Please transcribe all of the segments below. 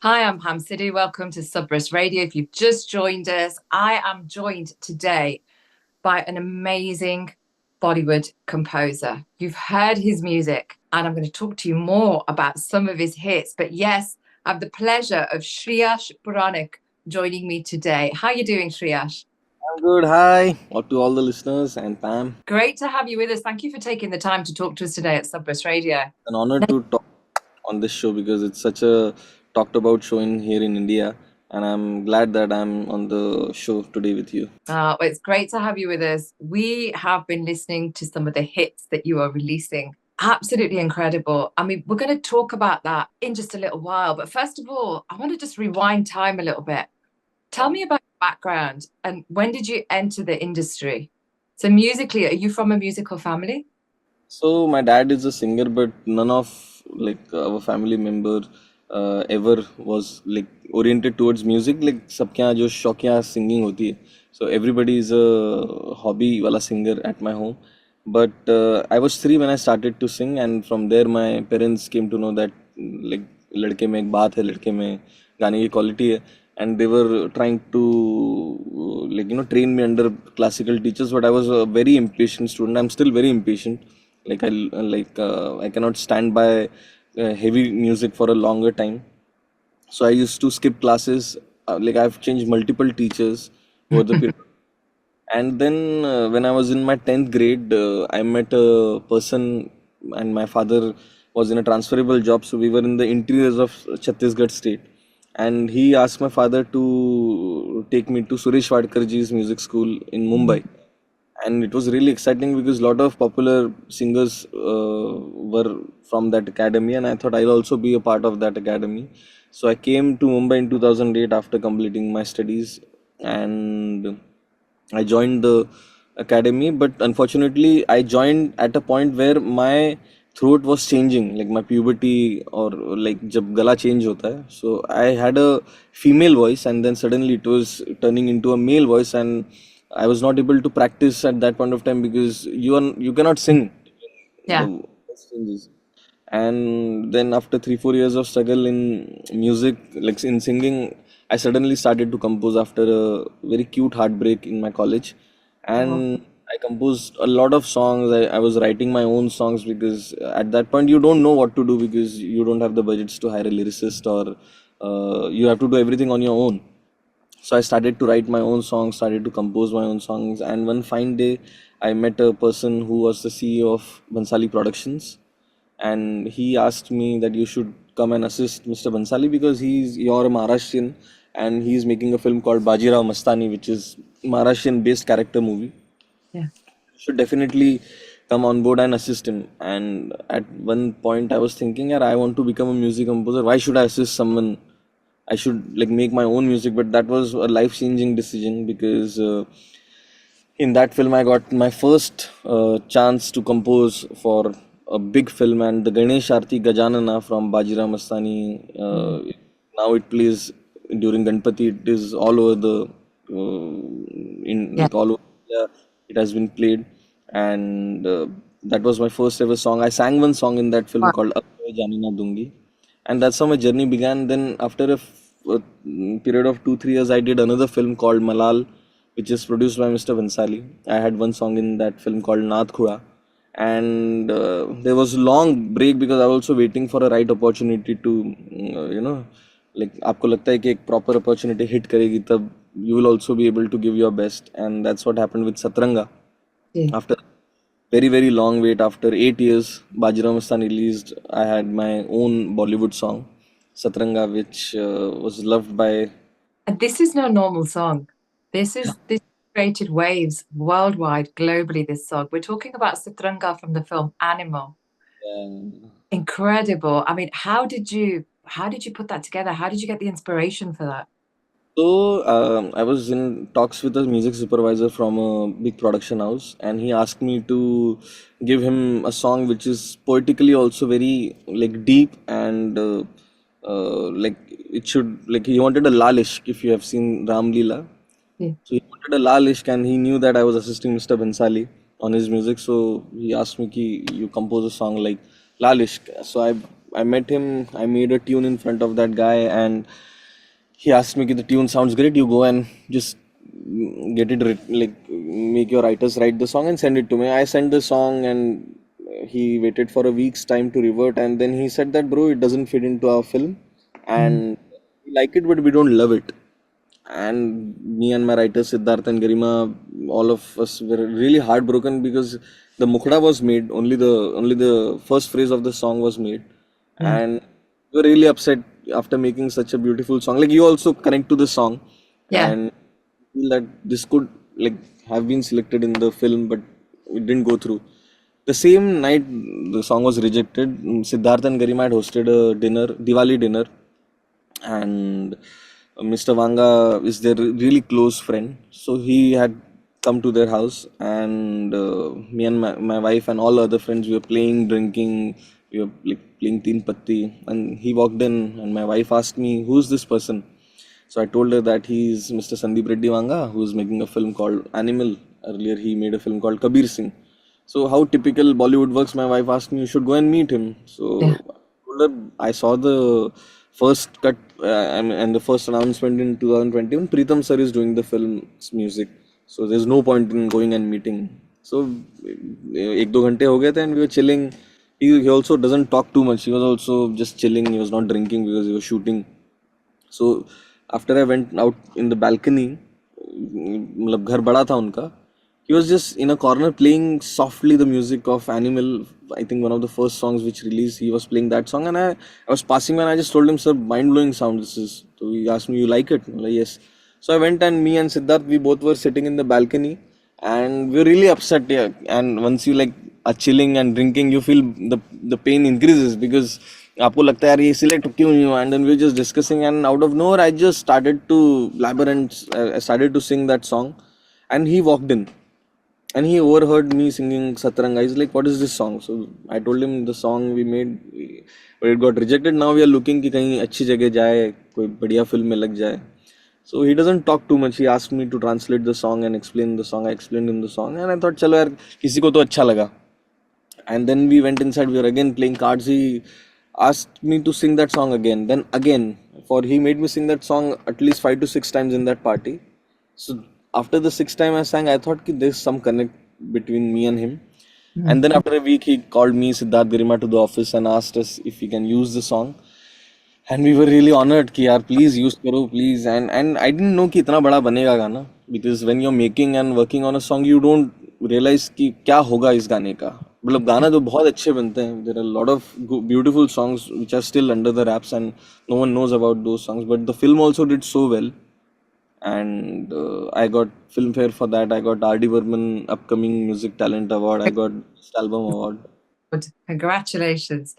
Hi, I'm Pam Sidhu. Welcome to Sabras Radio. If you've just joined us, I am joined today by an amazing Bollywood composer. You've heard his music, and I'm going to talk to you more about some of his hits. But yes, I have the pleasure of Shreyas Puranik joining me today. How are you doing, Shreyas? I'm good. Hi, to all the listeners and Pam. Great to have you with us. Thank you for taking the time to talk to us today at Sabras Radio. An honor to talk on this show because it's such a talked about show in here in India, and I'm glad that I'm on the show today with you. Well, it's great to have you with us. We have been listening to some of the hits that you are releasing. Absolutely incredible. I mean, we're going to talk about that in just a little while. But first of all, I want to just rewind time a little bit. Tell me about your background and when did you enter the industry? So, musically, are you from a musical family? So my dad is a singer, but none of our family member ever was oriented towards music. Like सबके यहाँ जो शौकिया singing होती है. So everybody is a hobby wala singer at my home. But I was 3 when I started to sing, and from there my parents came to know that like लड़के में एक बात है, लड़के में गाने की quality है, and they were trying to train me under classical teachers. But I was a very impatient student. I'm still very impatient. I cannot stand by heavy music for a longer time. So I used to skip classes. I've changed multiple teachers over the period. And then when I was in my 10th grade, I met a person, and my father was in a transferable job. So we were in the interiors of Chhattisgarh state. And he asked my father to take me to Suresh Wadkarji's music school in Mumbai. And it was really exciting because a lot of popular singers were from that academy, and I thought I'll also be a part of that academy. So I came to Mumbai in 2008 after completing my studies, and I joined the academy. But unfortunately, I joined at a point where my throat was changing, like my puberty, or like जब गला change होता है. So I had a female voice, and then suddenly it was turning into a male voice, and I was not able to practice at that point of time because you cannot sing. The Yeah. voice changes. And then after 3 4 years of struggle in music, like in singing, I suddenly started to compose after a very cute heartbreak in my college. Oh, And I composed a lot of songs. I was writing my own songs because at that point you don't know what to do because you don't have the budgets to hire a lyricist, or you have to do everything on your own. So I started to write my own songs, started to compose my own songs, and one fine day I met a person who was the CEO of Bansali Productions, and he asked me that you should come and assist Mr. Bansali because you're a Maharashtrian, and he's making a film called Bajirao Mastani, which is Maharashtrian based character movie. yeah. You should definitely come on board and assist him. And at one point I was thinking, yeah, I want to become a music composer. Why should I assist someone? I should make my own music. But that was a life changing decision because in that film I got my first chance to compose for a big film, and the Ganesh Arti Gajanana from Bajira Mastani. Mm. Now it plays during Ganpati. It is all over the in Yeah. all over India. It has been played, and that was my first ever song. I sang one song in that film Wow. called Ab Toh Jaani Na Dungi, and that's how my journey began. Then after a period of 2 3 years, I did another film called Malal, which is produced by Mr. Vansali. I had one song in that film called Nath Khura, and there was a long break because I was also waiting for a right opportunity to आपको लगता है कि एक proper opportunity hit करेगी तब you will also be able to give your best, and that's what happened with Satranga. Yeah. After very very long wait, after 8 years, Bajirao Mastani released. I had my own Bollywood song, Satranga, which was loved by. And this is no normal song. This created waves worldwide, globally. This song. We're talking about Satranga from the film Animal. Incredible. I mean, how did you put that together? How did you get the inspiration for that? So I was in talks with a music supervisor from a big production house, and he asked me to give him a song which is poetically also very deep, and it should he wanted a lalish. If you have seen Ram Leela, Yeah. so he wanted a lalish, and he knew that I was assisting Mr. Bensali on his music, so he asked me, "Ki you compose a song like lalish." So I I met him. I made a tune in front of that guy, and he asked me, "Ki the tune sounds great. You go and just get it like make your writers write the song and send it to me." I sent the song, and he waited for a week's time to revert, and then he said that, "Bro, it doesn't fit into our film, Mm. and we like it, but we don't love it." And me and my writer Siddharth and Garima, all of us were really heartbroken because the mukhda was made, only the first phrase of the song was made, Mm. and we were really upset after making such a beautiful song. Like, you also connect to the song Yeah. and feel that this could like have been selected in the film, but it didn't go through. The same night the song was rejected, Siddharth and Garima had hosted a dinner, Diwali dinner, and Mr. Vanga is their really close friend. So he had come to their house, and me and my wife and all other friends, we were playing, drinking, we were like playing Teen Patti, and he walked in, and my wife asked me, "Who's this person?" So I told her that he's Mr. Sandeep Reddy Vanga, who's making a film called Animal. Earlier, he made a film called Kabir Singh. So how typical Bollywood works, my wife asked me, "You should go and meet him." Yeah. So I told her I saw the first cut and the first announcement in 2021. Preetham sir is doing the film's music, so there's no point in going and meeting. So एक दो घंटे हो गए थे, and we were chilling. He also doesn't talk too much. He was also just chilling. He was not drinking because he was shooting. So after I went out in the balcony, मतलब घर बड़ा था उनका, he was just in a corner playing softly the music of Animal. I think one of the first songs which released, he was playing that song, and I was passing by and I just told him, "Sir, mind blowing sound this is." So he asked me, "You like it?" I'm like, "Yes." So I went, and me and Siddharth, we both were sitting in the balcony, and we were really upset. Yeah. And once you like are chilling and drinking, you feel the pain increases because आपको लगता है यार ये select क्यों नहीं हुआ, and then we were just discussing, and out of nowhere I just started to blabber, and I started to sing that song, and he walked in, and he overheard me singing Satranga. He's like, "What is this song?" So I told him the song we made, but it got rejected. Now we are looking कि कहीं अच्छी जगह जाए, कोई बढ़िया film में लग जाए. So he doesn't talk too much. He asked me to translate the song and explain the song. I explained him the song, and I thought, चलो यार किसी को तो अच्छा लगा. And then we went inside. We were again playing cards. He asked me to sing that song again. Then again, for he made me sing that song at least 5 to 6 times in that party. So after the sixth time I sang, I thought ki there's some connect between me and him. And Mm. then after a week, he called me, Siddharth Garima, to the office and asked us if we can use the song. And we were really honored कि यार please use करो please, and I didn't know कि इतना बड़ा बनेगा गाना, because when you're making and working on a song you don't realize कि क्या होगा इस गाने का. मतलब गाना तो बहुत अच्छे बनते हैं. There are a lot of beautiful songs which are still under the wraps and no one knows about those songs, but the film also did so well, and I got Filmfare for that. I got R.D. Burman upcoming music talent award. I got Best album award. Good. Congratulations.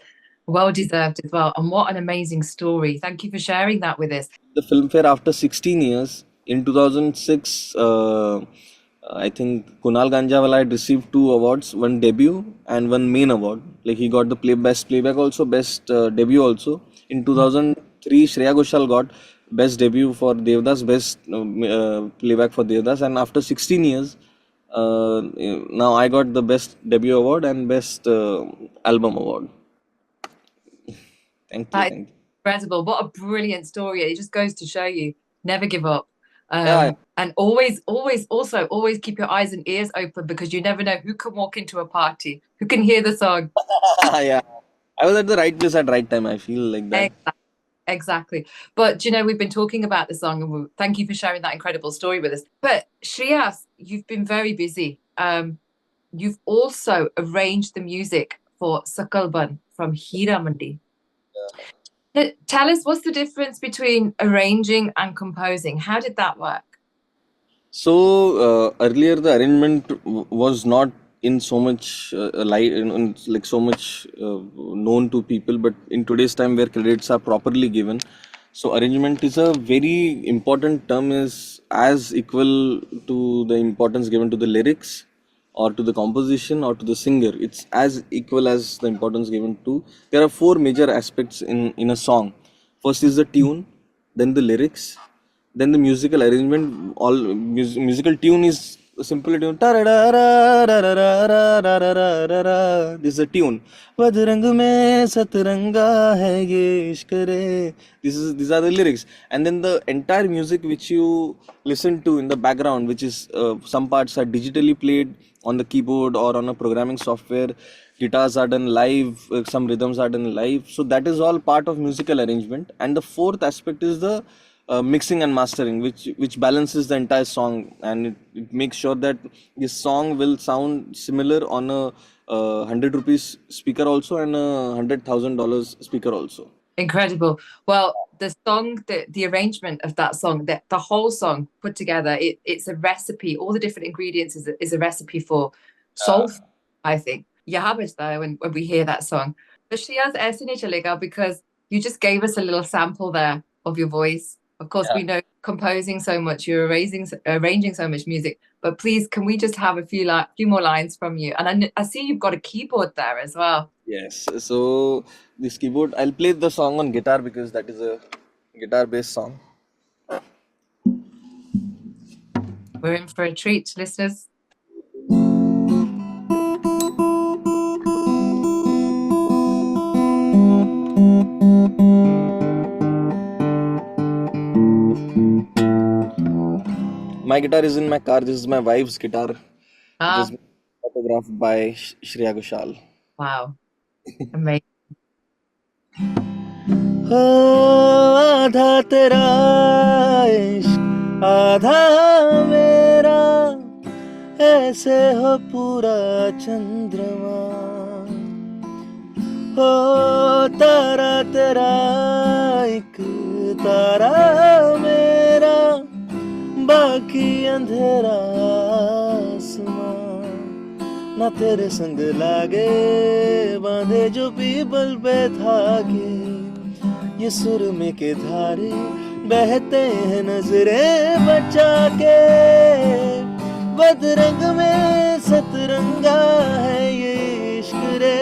Well deserved as well. And what an amazing story. Thank you for sharing that with us. The Filmfare after 16 years. In 2006, I think Kunal Ganjawala had received two awards, one debut and one main award. Like, he got the best playback also, best debut also. In 2003, Shreya Ghoshal got best debut for Devdas, best playback for Devdas. And after 16 years, now I got the best debut award and best album award. Thank you, That is thank you. incredible. What a brilliant story. It just goes to show you never give up. Yeah, And always keep your eyes and ears open because you never know who can walk into a party, who can hear the song. yeah. I was at the right place at right time. I feel like that. Exactly. Exactly. But you know, we've been talking about the song and thank you for sharing that incredible story with us. But Shreyas, you've been very busy. You've also arranged the music for Sakalban from Hira Mandi. Tell us what's the difference between arranging and composing? How did that work? So earlier the arrangement was not in so much like so much known to people, but in today's time where credits are properly given, so arrangement is a very important term, is as equal to the importance given to the lyrics or to the composition or to the singer. It's as equal as the importance given to. There are four major aspects in a song. First is the tune, then the lyrics, then the musical arrangement. All musical tune is simple tune. "Ta-ra-ra-ra-ra-ra-ra-ra-ra-ra-ra-ra." This is a tune. "बदरंग में सतरंगा है ये इश्क रे." These are the lyrics, and then the entire music which you listen to in the background, which is some parts are digitally played on the keyboard or on a programming software. Guitars are done live, some rhythms are done live. So that is all part of musical arrangement. And the fourth aspect is the mixing and mastering, which balances the entire song, and it makes sure that this song will sound similar on a 100 rupees speaker also and $100,000 speaker also. Incredible. Well, the song, the arrangement of that song, the whole song put together, it's a recipe. All the different ingredients is a recipe for soul food, I think. यहाँ बजता है when we hear that song. But Shreya's ऐसे नहीं चलेगा because you just gave us a little sample there of your voice. Of course, we know composing so much, you're arranging so much music. But please, can we just have a few more lines from you? And I see you've got a keyboard there as well. Yes. So this keyboard, I'll play the song on guitar because that is a guitar-based song. We're in for a treat, listeners. My guitar is in my car. This is my wife's guitar. It Ah, is photographed by Shreya Ghoshal. wow. Amazing. हो आधा तेरा इश्क आधा मेरा, ऐसे हो पूरा चंद्रमा। हो तारा तेरा एक तारा मेरा, बाकी अंधेरा आसमां। ना तेरे संग लागे बांधे जो पीपल पे धागे, ये सुरमे के धारे बहते हैं नजरें बचा के। बदरंग में सतरंगा है ये इश्क रे,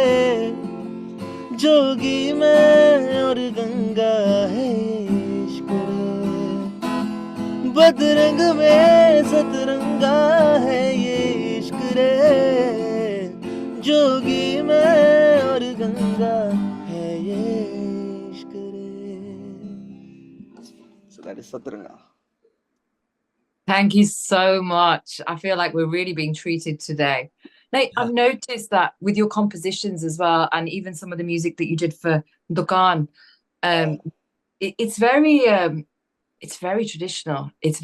जोगी मैं और गंगा है ये इश्क रे। बदरंग में सतरंगा है ये इश्क रे, जोगी मैं और गंगा है ये इश्क रे। So that is Satranga. Thank you so much. I feel like we're really being treated today. Now, I've noticed that with your compositions as well, and even some of the music that you did for Dukan, um, it's very traditional. It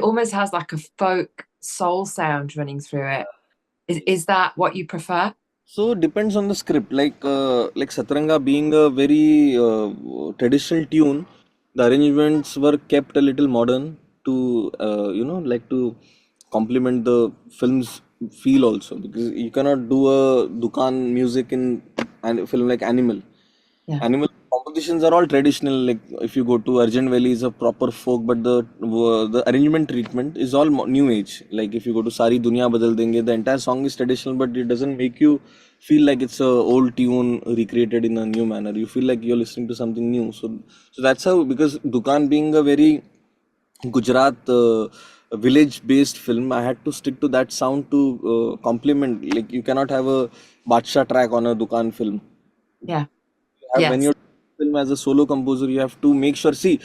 almost has like a folk soul sound running through it. Is that what you prefer? So depends on the script. Like Satranga being a very traditional tune, the arrangements were kept a little modern to like to complement the film's feel also, because you cannot do a Dukan music in a film like Animal. Yeah. Animal compositions are all traditional. Like if you go to Arjun Valley is a proper folk, but the arrangement treatment is all new age. Like if you go to Sari Dunya Badal Denge, the entire song is traditional, but it doesn't make you feel like it's a old tune recreated in a new manner. You feel like you're listening to something new. So that's how, because Dukan being a very Gujarat village-based film, I had to stick to that sound to complement. Like you cannot have a Badsha track on a Dukan film. Yeah. When Yes. you're film as a solo composer, you have to make sure. See,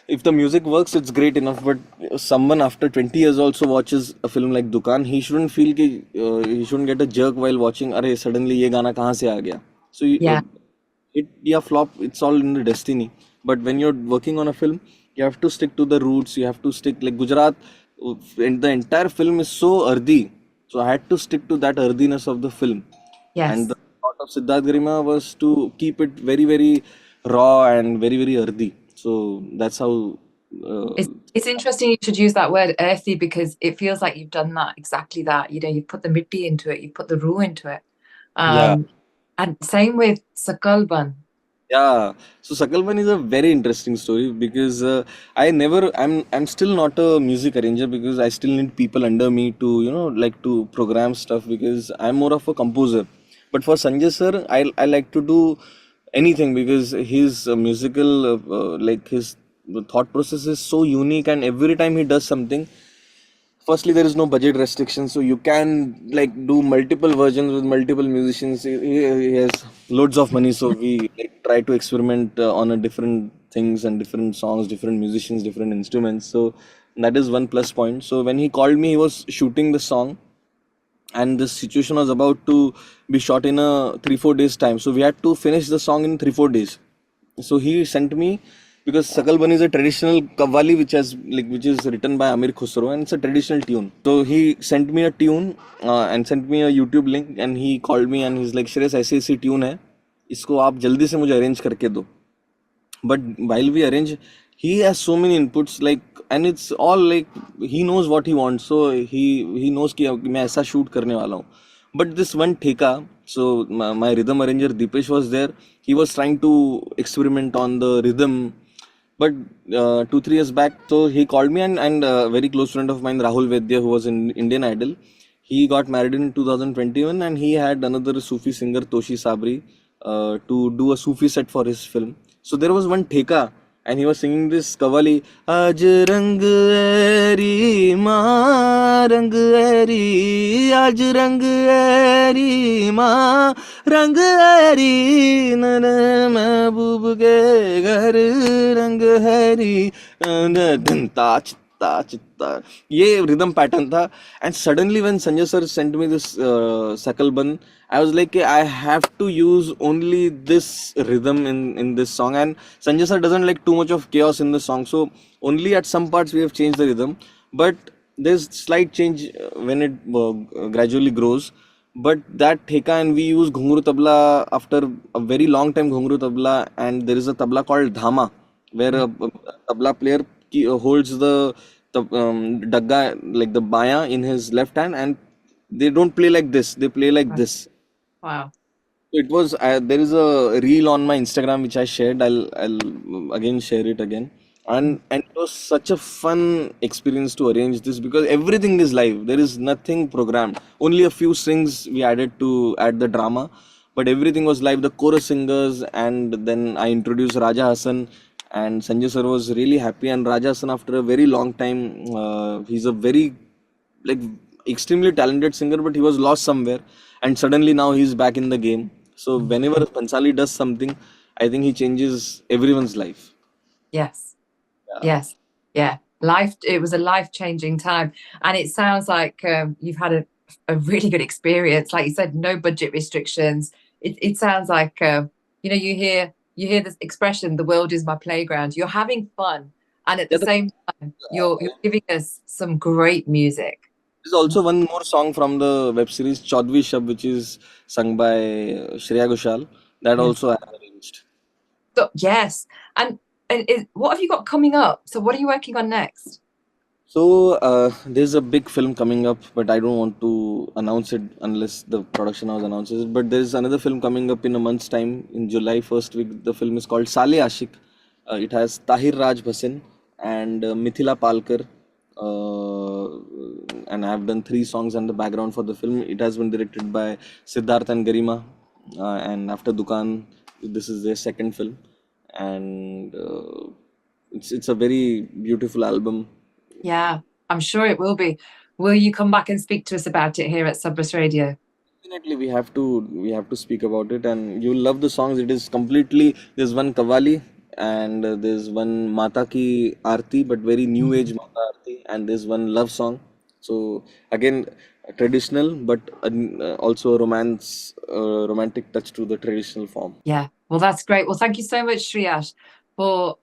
if the music works, it's great enough. But someone after 20 years also watches a film like Dukan, he shouldn't feel कि he shouldn't get a jerk while watching. अरे suddenly ये गाना कहाँ से आ गया? So Yeah. hit या flop, it's all in the destiny. But when you're working on a film, you have to stick to the roots. You have to stick, like Gujarat, and the entire film is so earthy. So I had to stick to that earthiness of the film. And Yes. the thought of Siddharth Garima was to keep it very, very raw and very, very earthy. So that's how. Uh, It's interesting you should use that word earthy because it feels like you've done that exactly that. You know, you've put the mitti into it, you've put the ruh into it. yeah, And same with Sakalban. yeah. So Sakalvan is a very interesting story because I'm still not a music arranger because I still need people under me to, like to program stuff, because I'm more of a composer. But for Sanjay sir, I like to do anything because his musical, like his thought process is so unique, and every time he does something, Firstly, there is no budget restriction, so you can like do multiple versions with multiple musicians. He has loads of money, so we like try to experiment on a different things and different songs, different musicians, different instruments. So that is one plus point. So when he called me, he was shooting the song, and this situation was about to be shot in a 3 4 days time. So we had to finish the song in 3 4 days. So he sent me, because Sakalban is a traditional kavali which is written by Amir Khusro, and it's a traditional tune. So he sent me a tune and sent me a YouTube link, and he called me and he's like, Shreyas, ऐसी ऐसी tune है, इसको आप जल्दी से मुझे arrange करके दो. But while we arrange, he has so many inputs, like, and it's all like he knows what he wants. So he knows कि मैं ऐसा shoot करने वाला हूँ. But this one theka, so my rhythm arranger Deepesh was there. He was trying to experiment on the rhythm. But 2 3 years back, so he called me, and very close friend of mine, Rahul Vedya, who was in Indian Idol, he got married in 2021, and he had another Sufi singer, Toshi Sabri, to do a Sufi set for his film. So there was one theka, and he was singing this kavali, Aj rang eri ma rang eri, Aj rang eri ma रंग हरी none महबूब के घर रंग हरी धनता चित्ता चित्ता, ये rhythm pattern था. And suddenly when Sanjay sir sent me this सकल बन, I was like, I have to use only this rhythm in this song. And Sanjay sir doesn't like too much of chaos in the song, so only at some parts we have changed the rhythm. But there's slight change when it gradually grows. But that theka, and we use ghungru tabla after a very long time, ghungru tabla, and there is a tabla called dhama, where a tabla player holds dagga, like the baya, in his left hand, and they don't play like this, they play like this. Wow. So it was there is a reel on my Instagram which I shared. I'll again share it again. And it was such a fun experience to arrange this, because everything is live. There is nothing programmed. Only a few strings we added to add the drama, but everything was live. The chorus singers, and then I introduced Raja Hassan, and Sanjay sir was really happy. And Raja Hassan, after a very long time, he's a very like extremely talented singer, but he was lost somewhere, and suddenly now he's back in the game. So whenever Pansali does something, I think he changes everyone's life. Yes. Yeah. Yes. Yeah. It was a life-changing time. And it sounds like you've had a really good experience. Like you said, no budget restrictions. It sounds like you hear this expression, the world is my playground. You're having fun. And at the Yeah, same time, you're giving us some great music. there's also one more song from the web series Chaudhry Shab, which is sung by Shreya Ghoshal. That Yes. also I have arranged. So, yes. And what have you got coming up? So what are you working on next? So there's a big film coming up, but I don't want to announce it unless the production house announces it. But there's another film coming up in a month's time, in July first week. The film is called Sale Ashik. It has Tahir Raj Bhasin and Mithila Palkar. And I have done 3 songs and the background for the film. It has been directed by Siddharth and Garima. And after Dukan, this is their second film. And it's a very beautiful album. Yeah, I'm sure it will be. Will you come back and speak to us about it here at Sabras Radio? Definitely, we have to speak about it, and you'll love the songs. It is completely, there's one Kavali, and there's one Mata ki Aarti, but very new age Mata Aarti, and there's one love song. So again, traditional, but also a romantic touch to the traditional form. Yeah, well, that's great. Well, thank you so much, Shreyas, for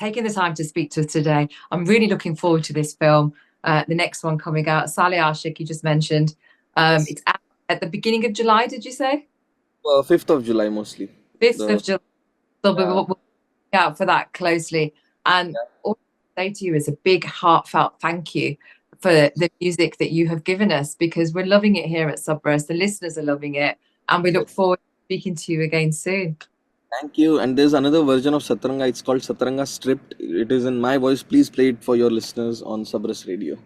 taking the time to speak to us today. I'm really looking forward to this film, the next one coming out, Saleh Ashik, you just mentioned. It's out at the beginning of July, did you say? 5th of July mostly. 5th The of July. So we'll Yeah. look out for that closely. And all I say to you is a big heartfelt thank you for the music that you have given us, because we're loving it here at Sabras. The listeners are loving it, and we look forward to speaking to you again soon. Thank you. And there's another version of Satranga. It's called Satranga Stripped. It is in my voice. Please play it for your listeners on Sabras Radio.